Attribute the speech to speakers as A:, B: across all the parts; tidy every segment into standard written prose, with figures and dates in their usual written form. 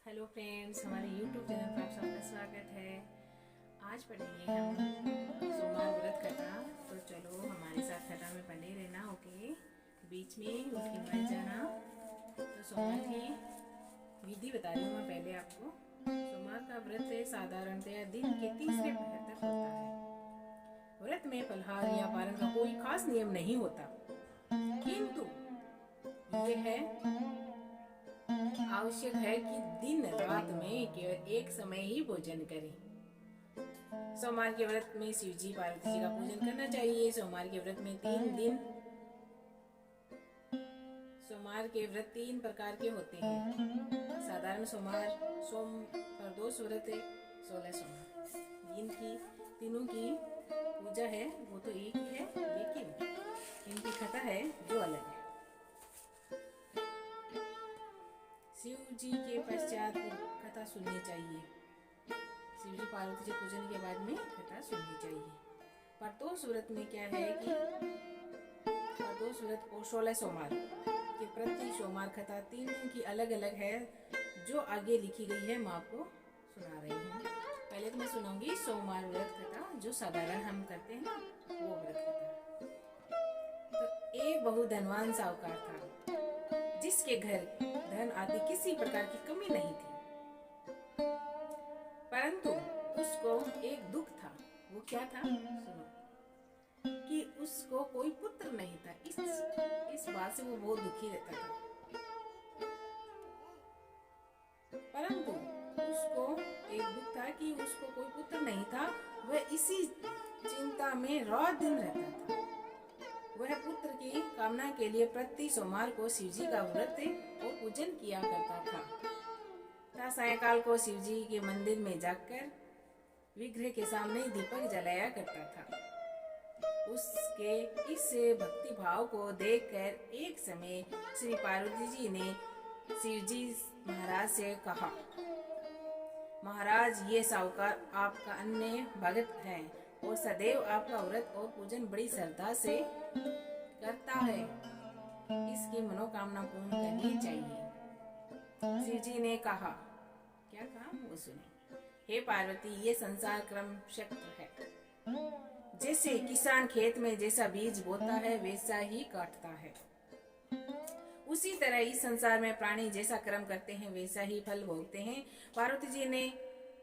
A: Hello friends, हमारे YouTube channel पर आप सबका स्वागत है। आज पढ़ेंगे हम सोमवार व्रत कथा। तो चलो हमारे साथ कथा में बने रहना। ओके, बीच में उठ के मत जाना। तो सोमवार की विधि बता रही हूँ मैं पहले आपको। सोमवार का व्रत साधारणतया दिन के तीसरे पहर तक होता है। व्रत में फलाहार या पारण का कोई खास नियम नहीं होता, किंतु ये है आवश्यक है कि दिन रात में केवल एक समय ही भोजन करें। सोमवार के व्रत में शिव जी पार्वती जी का पूजन करना चाहिए। सोमवार के व्रत में 3 दिन सोमवार के व्रत 3 प्रकार के होते हैं। साधारण सोमवार, सोम प्रदोष व्रत, 16 सोमवार। जिनकी तीनों की पूजा है वो तो एक ही है, लेकिन इनकी कथा है जो अलग है। शिव जी के पश्चात कथा सुननी चाहिए। शिव जी पार्वती जी पूजन के बाद में कथा सुननी चाहिए। प्रदोष व्रत में क्या है कि प्रदोष व्रत को 16 सोमवार के प्रति सोमवार कथा तीनों की अलग अलग है, जो आगे लिखी गई है मैं आपको सुना रही हूँ। पहले तो मैं सुनाऊंगी सोमवार व्रत कथा, जो साधारण हम करते हैं ना, वो व्रत कथा। तो एक बहुत धनवान साहूकार था, जिसके घर धन आदि किसी प्रकार की कमी नहीं थी, परंतु उसको एक दुख था। वो क्या था? सुनो, कि उसको कोई पुत्र नहीं था। इस बात से वो बहुत दुखी रहता था। परंतु उसको एक दुख था कि उसको कोई पुत्र नहीं था। वह इसी चिंता में रात दिन रहता था। वह पुत्र की कामना के लिए प्रति सोमवार को शिव जी का व्रत और पूजन किया करता था। सायंकाल को शिव जी के मंदिर में जाकर विग्रह के सामने दीपक जलाया करता था। उसके इस भक्ति भाव को देखकर एक समय श्री पार्वती जी ने शिव जी महाराज से कहा, महाराज, ये साहूकार आपका अन्य भक्त है और सदैव आपका व्रत और पूजन बड़ी श्रद्धा से करता है। इसकी मनोकामना पूर्ण करनी चाहिए। शिव जी ने कहा, क्या कहा वो सुने। हे पार्वती, ये संसार क्रम चक्र है। जैसे किसान खेत में जैसा बीज बोता है वैसा ही काटता है, उसी तरह इस संसार में प्राणी जैसा कर्म करते हैं वैसा ही फल भोगते हैं। पार्वती जी ने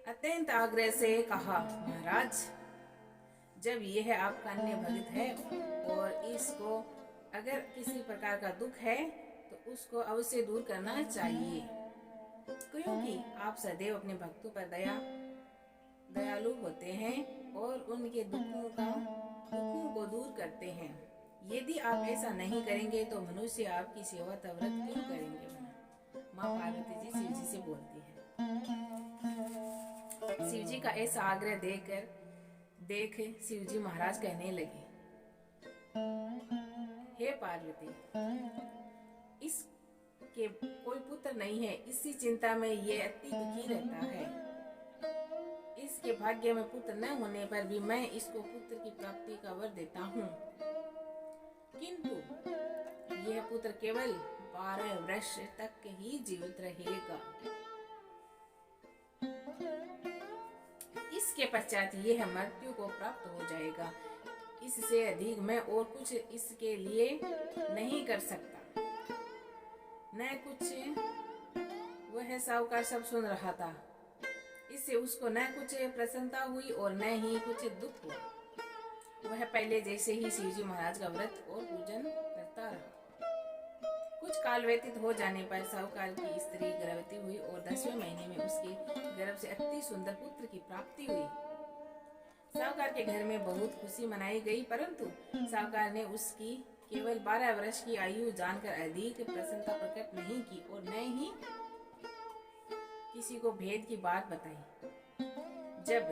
A: अत्यंत आग्रह से कहा, महाराज, जब यह आपका अन्य भक्त है और इसको अगर किसी प्रकार का दुख है तो उसको अवश्य दूर करना चाहिए, क्योंकि आप सदैव अपने भक्तों पर दयालु होते हैं और उनके दुखों को दूर करते हैं। यदि आप ऐसा नहीं करेंगे तो मनुष्य आपकी सेवा व्रत क्यों करेंगे? माँ पार्वती जी शिव जी से बोलती है। शिव जी का ऐसा आग्रह देख शिव जी महाराज कहने लगे, हे पार्वती, इसके कोई पुत्र नहीं है, इसी चिंता में ये अति दुखी रहता है। इसके भाग्य में पुत्र न होने पर भी मैं इसको पुत्र की प्राप्ति का वर देता हूँ, किंतु यह पुत्र केवल 12 वर्ष तक ही जीवित रहेगा। इसके पश्चात यह मृत्यु को प्राप्त हो जाएगा। इससे अधिक मैं और कुछ इसके लिए नहीं कर सकता। न कुछ वह साहूकार सब सुन रहा था। इससे उसको न कुछ प्रसन्नता हुई और न ही कुछ दुख हुआ। वह पहले जैसे ही शिवजी महाराज का व्रत और पूजन करता रहा। कुछ काल व्यतीत हो जाने पर साहूकार की स्त्री गर्भवती हुई और 10वें महीने में उसके गर्भ से अति सुंदर पुत्र की प्राप्ति हुई। साहूकार के घर में बहुत खुशी मनाई गई, परंतु साहूकार ने उसकी केवल 12 वर्ष की आयु जानकर अधिक प्रसन्नता प्रकट नहीं की और न ही किसी को भेद की बात बताई। जब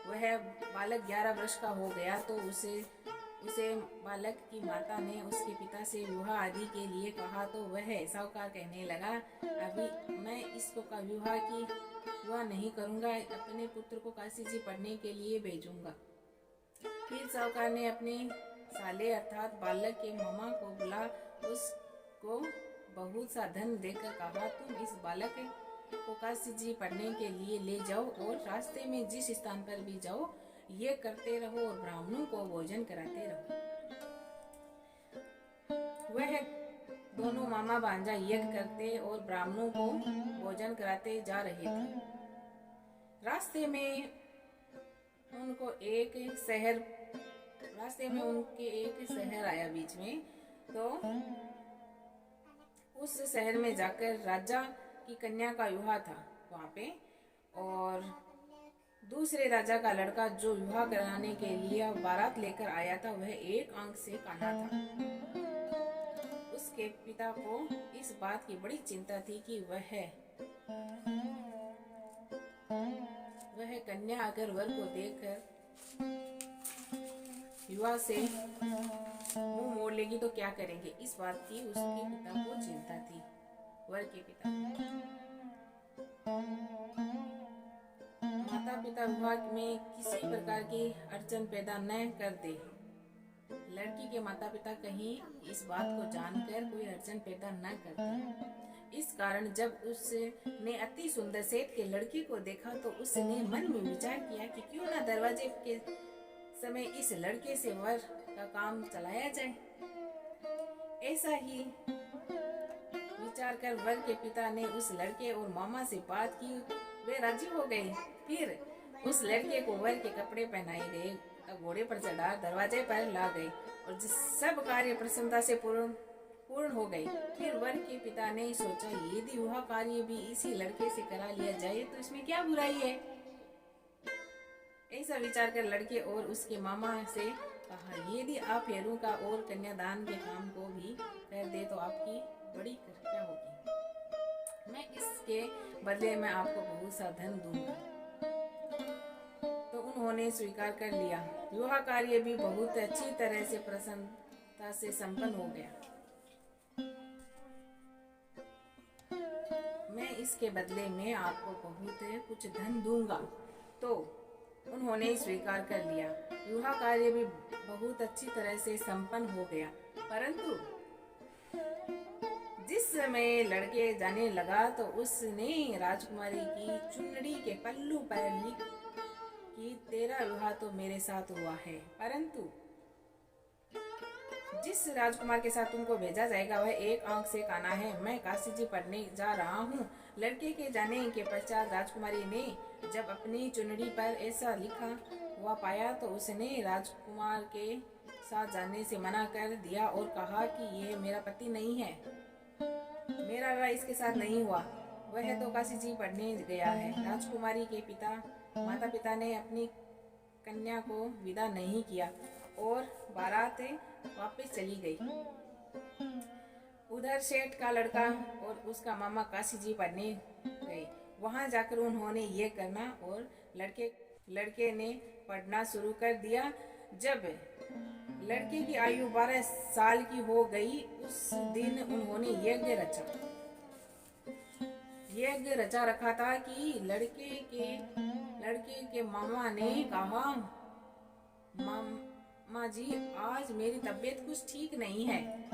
A: वह बालक 11 वर्ष का हो गया तो उसे बालक की माता ने उसके पिता से विवाह आदि के लिए कहा, तो वह साहूकार कहने लगा, अभी मैं इसको का विवाह नहीं करूंगा, अपने पुत्र को काशी जी पढ़ने के लिए भेजूंगा। फिर साहूकार ने अपने साले अर्थात बालक के मामा को बुला उसको बहुत सा धन देकर कहा, तुम इस बालक को काशी जी पढ़ने के लिए ले जाओ और रास्ते में जिस स्थान पर भी जाओ ये करते रहो और ब्राह्मणों को भोजन कराते रहो। वह दोनों मामा भांजा यज्ञ करते और ब्राह्मणों को भोजन कराते जा रहे थे। रास्ते में उनके एक शहर आया बीच में। तो उस शहर में जाकर राजा की कन्या का विवाह था वहाँ पे, और दूसरे राजा का लड़का जो विवाह कराने के लिए बारात लेकर आया था वह एक आंख से काना था। उसके पिता को इस बात की बड़ी चिंता थी कि वह कन्या अगर वर को देखकर विवाह से मुंह मोड़ लेगी तो क्या करेंगे। इस बात की उसके पिता को चिंता थी, वर के पिता। माता पिता विवाह में किसी प्रकार की अड़चन पैदा न कर दे। लड़की के माता पिता कहीं इस बात को जानकर कोई अड़चन पैदा न कर दे। इस कारण जब उसने अति सुंदर सेठ के लड़की को देखा तो उसने मन में विचार किया कि क्यों ना दरवाजे के समय इस लड़के से वर का काम चलाया जाए। ऐसा ही विचार कर वर के पिता ने उस लड़के और मामा से बात की। वे राजी हो गए। फिर उस लड़के को वर के कपड़े पहनाए गए, घोड़े पर चढ़ा दरवाजे पर ला गए और सब कार्य प्रसन्नता से पूर्ण हो गए। फिर वर के पिता ने सोचा यदि वह कार्य भी इसी लड़के से करा लिया जाए तो इसमें क्या बुराई है। ऐसा विचार कर लड़के और उसके मामा से कहा यदि आप हेरों का और कन्यादान के काम को भी कर दे तो आपकी बड़ी कृपा होगी। मैं इसके बदले में आपको बहुत सा धन दूंगा। तो उन्होंने स्वीकार कर लिया। विवाह कार्य भी बहुत अच्छी तरह से प्रसन्नता से संपन्न हो गया। मैं इसके बदले में आपको बहुत कुछ धन दूंगा। तो उन्होंने स्वीकार कर लिया। विवाह कार्य भी बहुत अच्छी तरह से संपन्न हो गया। परंतु जिस समय लड़के जाने लगा तो उसने राजकुमारी की चुनरी के पल्लू पर लिख कि तेरा विवाह तो मेरे साथ हुआ है, परंतु जिस राजकुमार के साथ तुमको भेजा जाएगा वह एक आंख से काना है। मैं काशी जी पढ़ने जा रहा हूँ। लड़के के जाने के पश्चात राजकुमारी ने जब अपनी चुनरी पर ऐसा लिखा हुआ पाया तो उसने राजकुमार के साथ जाने से मना कर दिया और कहा कि यह मेरा पति नहीं है, मेरा विवाह इसके साथ नहीं हुआ, वह तो काशी जी पढ़ने गया है। राजकुमारी के माता पिता ने अपनी कन्या को विदा नहीं किया और बारात वापस चली गई। उधर सेठ का लड़का और उसका मामा काशी जी पढ़ने गए। वहां जाकर उन्होंने ये करना और लड़के ने पढ़ना शुरू कर दिया। जब लड़के की आयु 12 साल की हो गई उस दिन उन्होंने यज्ञ रचा रखा था कि लड़के के मामा ने कहा मामा जी आज मेरी तबीयत कुछ ठीक नहीं है।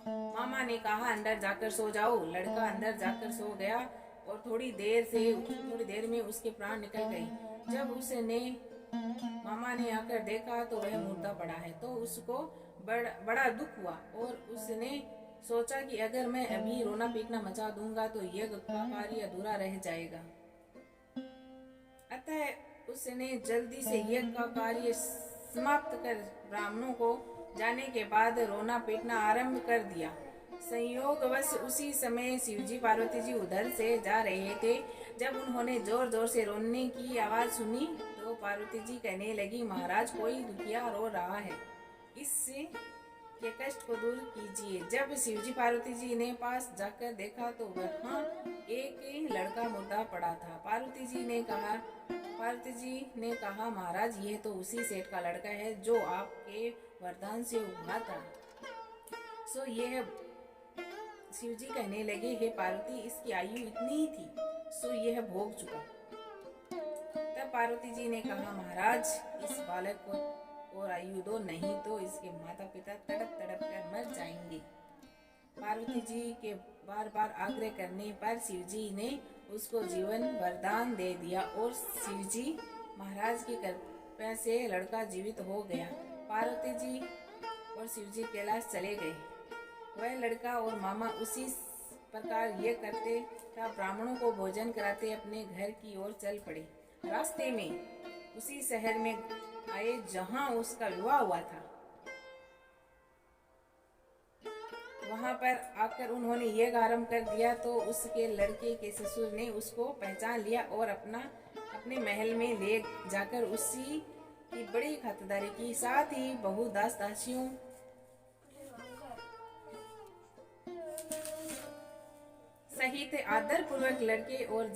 A: मामा ने कहा अंदर जाकर सो जाओ। लड़का अंदर जाकर सो गया और थोड़ी देर में उसके प्राण निकल गए। जब उसने मामा ने आकर देखा तो वह मुर्दा पड़ा है तो उसको बड़ा दुख हुआ और उसने सोचा कि अगर मैं अभी रोना पीटना मचा दूंगा तो यज्ञ का कार्य अधूरा रह जाएगा। अतः उसने जल्दी से यज्ञ का कार्य समाप्त कर ब्राह्मणों को जाने के बाद रोना पीटना आरंभ कर दिया। संयोगवश उसी समय शिवजी पार्वती जी उधर से जा रहे थे। जब उन्होंने जोर जोर से रोने की आवाज सुनी तो पार्वती जी कहने लगी महाराज कोई दुखिया रो रहा है, इससे के कष्ट को दूर कीजिए। जब शिवजी पार्वती जी ने पास जाकर देखा तो वहाँ एक लड़का मुर्दा पड़ा था। पार्वती जी ने कहा महाराज यह तो उसी सेठ का लड़का है जो आपके वरदान से उभरा था। सो यह शिवजी कहने लगे हे पार्वती इसकी आयु इतनी ही थी, सो यह भोग चुका। तब पार्वती जी ने कहा महाराज इस बालक को और आयु दो, नहीं तो इसके माता पिता तड़प तड़प कर मर जाएंगे। पार्वती जी के बार बार आग्रह करने पर शिवजी ने उसको जीवन वरदान दे दिया और शिवजी महाराज की कृपा से लड़का जीवित हो गया। पार्वती जी और शिवजी कैलाश चले गए। वह लड़का और मामा उसी प्रकार ये करते तथा ब्राह्मणों को भोजन कराते अपने घर की ओर चल पड़े। रास्ते में उसी शहर में आए जहां उसका विवाह हुआ था। वहां पर आकर उन्होंने यह आरंभ कर दिया तो उसके लड़के के ससुर ने उसको पहचान लिया और अपने महल में ले जाकर उसी की बड़ी खातिरदारी की। साथ ही बहु दास दासियों सहित आदर पूर्वक लड़की और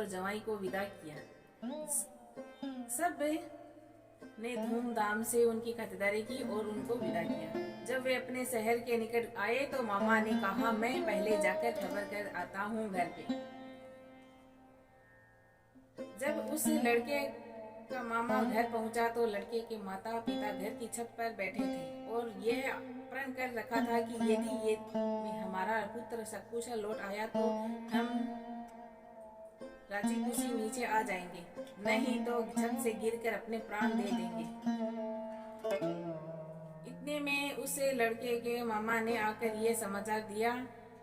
A: जवाई को विदा किया। सब ने धूमधाम से उनकी खातिरदारी की और उनको विदा किया। जब वे अपने शहर के निकट आए तो मामा ने कहा, मैं पहले जाकर खबर कर आता हूँ घर पे। जब उस लड़के का मामा घर पहुंचा तो लड़के के माता पिता घर की छत पर बैठे थे और यह प्रण कर रखा था कि यदि ये हमारा पुत्र सकुशल लौट आया तो हम राजी खुशी नीचे आ जाएंगे, नहीं तो छत से गिरकर अपने प्राण दे देंगे। इतने में उस लड़के के मामा ने आकर ये समाचार दिया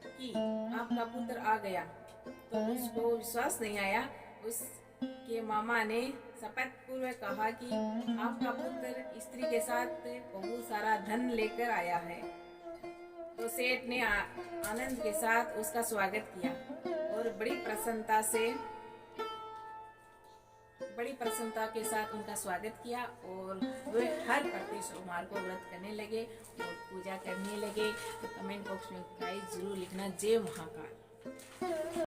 A: कि आपका पुत्र आ गया। तो उसको विश्वास नहीं आया। उसके मामा ने शपथ पूर्वक कहा कि आपका पुत्र स्त्री के साथ बहुत सारा धन लेकर आया है। तो सेठ ने आनंद के साथ उसका स्वागत किया और बड़ी प्रसन्नता के साथ उनका स्वागत किया और वे हर प्रति सोमवार को व्रत करने लगे और पूजा करने लगे। तो कमेंट बॉक्स में गाइस जरूर लिखना, जय महाकाल।